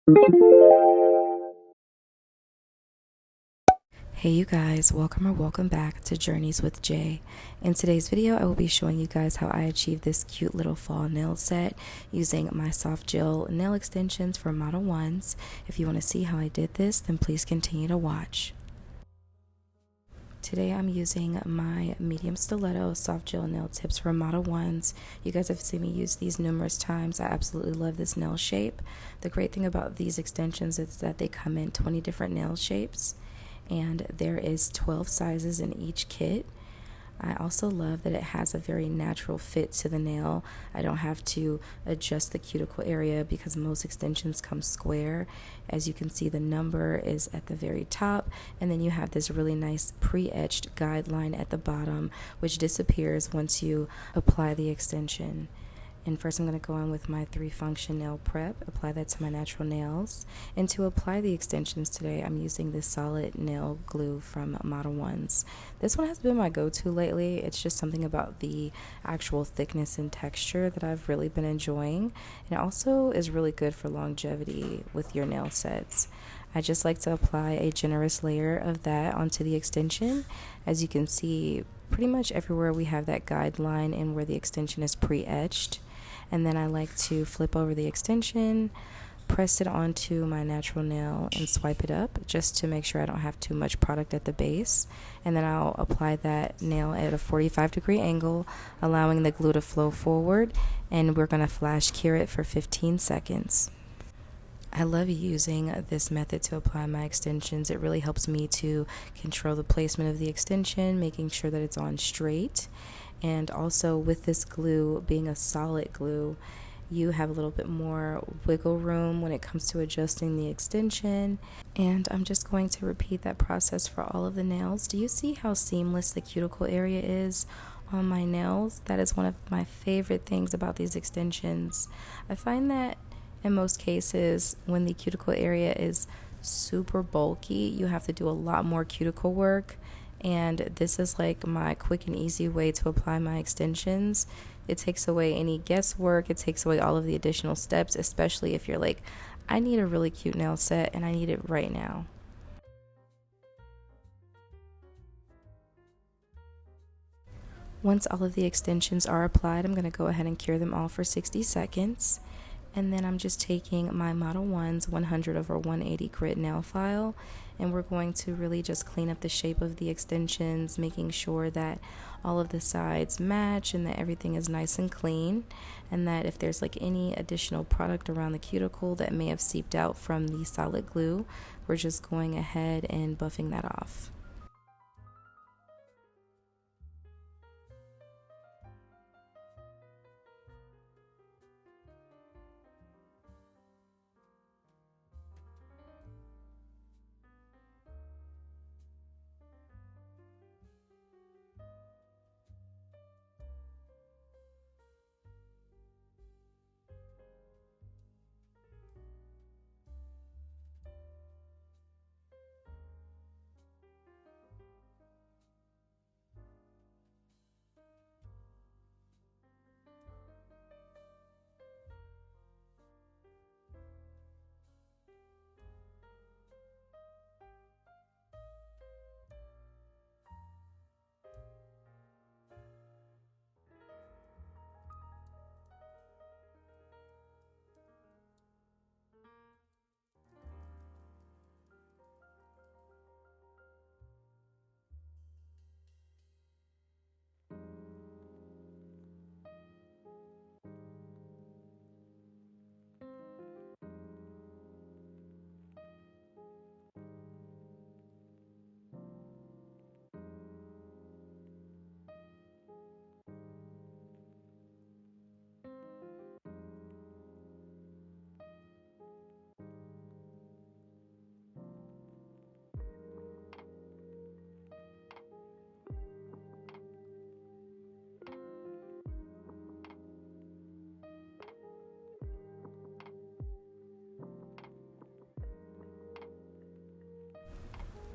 Hey you guys, welcome back to Journeys with Jay. In today's video, I will be showing you guys how I achieved this cute little fall nail set using my soft gel nail extensions from Model 1s. If you want to see how I did this, then please continue to watch. Today I'm using my medium stiletto soft gel nail tips from Model 1s. You guys have seen me use these numerous times. I absolutely love this nail shape. The great thing about these extensions is that they come in 20 different nail shapes, and there is 12 sizes in each kit. I also love that it has a very natural fit to the nail. I don't have to adjust the cuticle area because most extensions come square. As you can see, the number is at the very top, and then you have this really nice pre-etched guideline at the bottom, which disappears once you apply the extension. And first I'm going to go in with my 3-function nail prep, apply that to my natural nails. And to apply the extensions today, I'm using this solid nail glue from Model 1s. This one has been my go-to lately. It's just something about the actual thickness and texture that I've really been enjoying. And it also is really good for longevity with your nail sets. I just like to apply a generous layer of that onto the extension. As you can see, pretty much everywhere we have that guideline and where the extension is pre-etched. And then I like to flip over the extension, press it onto my natural nail, and swipe it up just to make sure I don't have too much product at the base. And then I'll apply that nail at a 45-degree angle, allowing the glue to flow forward, and we're going to flash cure it for 15 seconds. I love using this method to apply my extensions. It really helps me to control the placement of the extension, making sure that it's on straight. And also with this glue being a solid glue, you have a little bit more wiggle room when it comes to adjusting the extension. And I'm just going to repeat that process for all of the nails. Do you see how seamless the cuticle area is on my nails? That is one of my favorite things about these extensions. I find that in most cases, when the cuticle area is super bulky, you have to do a lot more cuticle work. And this is like my quick and easy way to apply my extensions. It takes away any guesswork. It takes away all of the additional steps, especially if you're like, I need a really cute nail set and I need it right now. Once all of the extensions are applied, I'm going to go ahead and cure them all for 60 seconds. And then I'm just taking my Model 1's 100/180 grit nail file, and we're going to really just clean up the shape of the extensions, making sure that all of the sides match and that everything is nice and clean, and that if there's like any additional product around the cuticle that may have seeped out from the solid glue, we're just going ahead and buffing that off.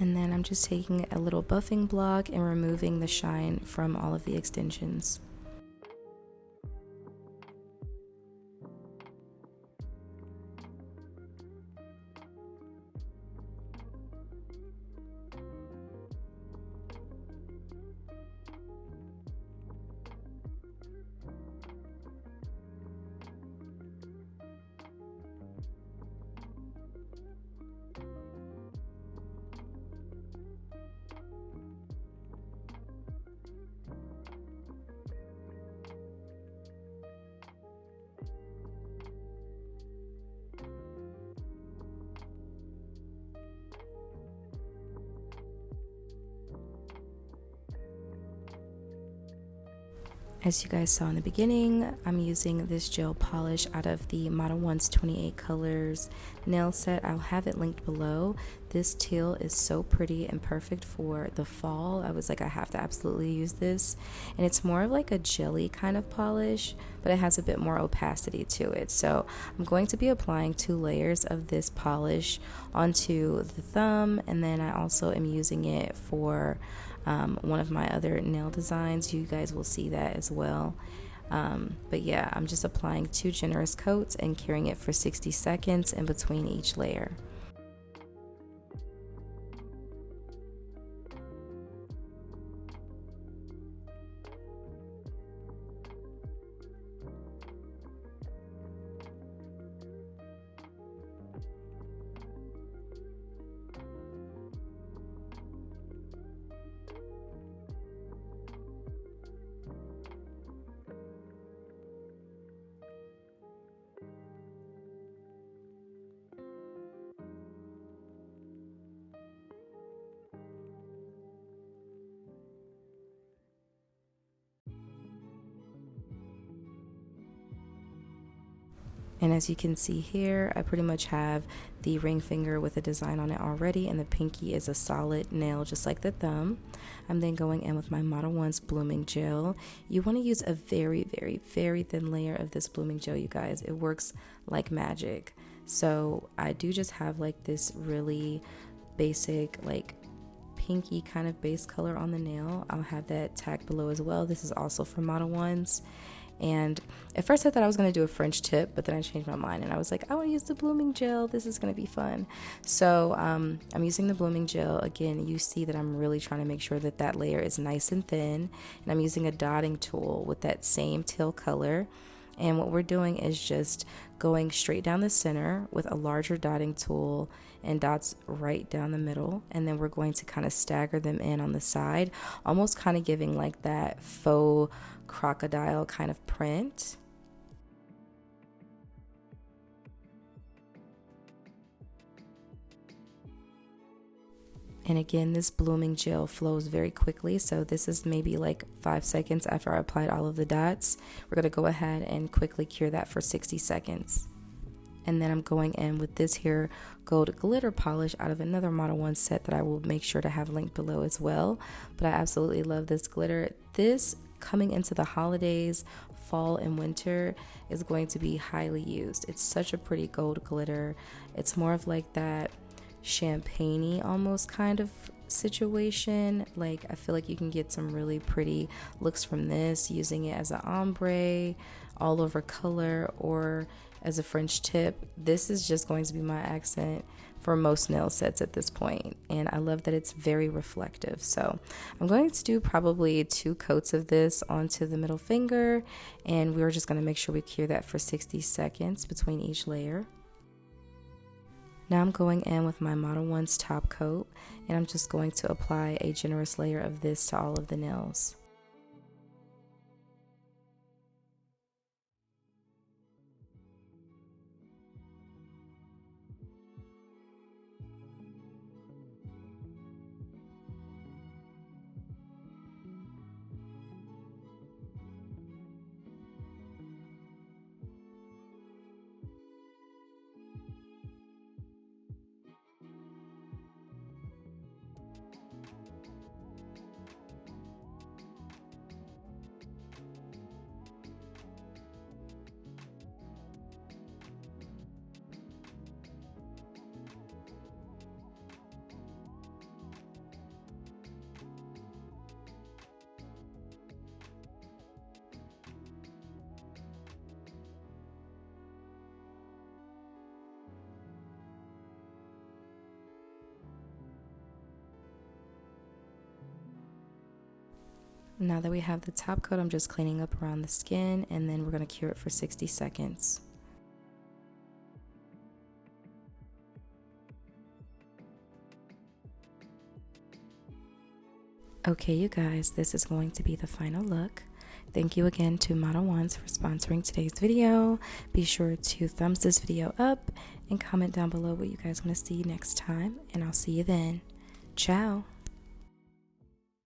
And then I'm just taking a little buffing block and removing the shine from all of the extensions. As you guys saw in the beginning, I'm using this gel polish out of the Model 1's 28 colors nail set. I'll have it linked below. This teal is so pretty and perfect for the fall. I was like, I have to absolutely use this. And it's more of like a jelly kind of polish, but it has a bit more opacity to it. So I'm going to be applying 2 layers of this polish onto the thumb, and then I also am using it for one of my other nail designs. You guys will see that as well. But yeah, I'm just applying 2 generous coats and curing it for 60 seconds in between each layer. And as you can see here, I pretty much have the ring finger with a design on it already, and the pinky is a solid nail just like the thumb. I'm then going in with my Model 1's blooming gel. You want to use a very, very, very thin layer of this blooming gel, you guys. It works like magic. So I do just have like this really basic, like pinky kind of base color on the nail. I'll have that tagged below as well. This is also for Model 1's. And at first I thought I was going to do a French tip, but then I changed my mind and I was like, I want to use the blooming gel. This is going to be fun. So I'm using the blooming gel. Again, you see that I'm really trying to make sure that that layer is nice and thin. And I'm using a dotting tool with that same teal color. And what we're doing is just going straight down the center with a larger dotting tool and dots right down the middle. And then we're going to kind of stagger them in on the side, almost kind of giving like that faux crocodile kind of print. And again, this blooming gel flows very quickly, so this is maybe like 5 seconds after I applied all of the dots. We're going to go ahead and quickly cure that for 60 seconds. And then I'm going in with this here gold glitter polish out of another Model 1 set that I will make sure to have linked below as well. But I absolutely love this glitter. This, coming into the holidays, fall and winter, is going to be highly used. It's such a pretty gold glitter. It's more of like that champagne-y almost kind of situation. Like, I feel like you can get some really pretty looks from this using it as an ombre, all over color, or as a French tip. This is just going to be my accent for most nail sets at this point, and I love that it's very reflective. So I'm going to do probably 2 coats of this onto the middle finger, and we're just going to make sure we cure that for 60 seconds between each layer. Now I'm going in with my Model 1's top coat, and I'm just going to apply a generous layer of this to all of the nails. Now that we have the top coat, I'm just cleaning up around the skin, and then we're going to cure it for 60 seconds. Okay, you guys, this is going to be the final look. Thank you again to Model 1's for sponsoring today's video. Be sure to thumbs this video up and comment down below what you guys want to see next time, and I'll see you then. Ciao!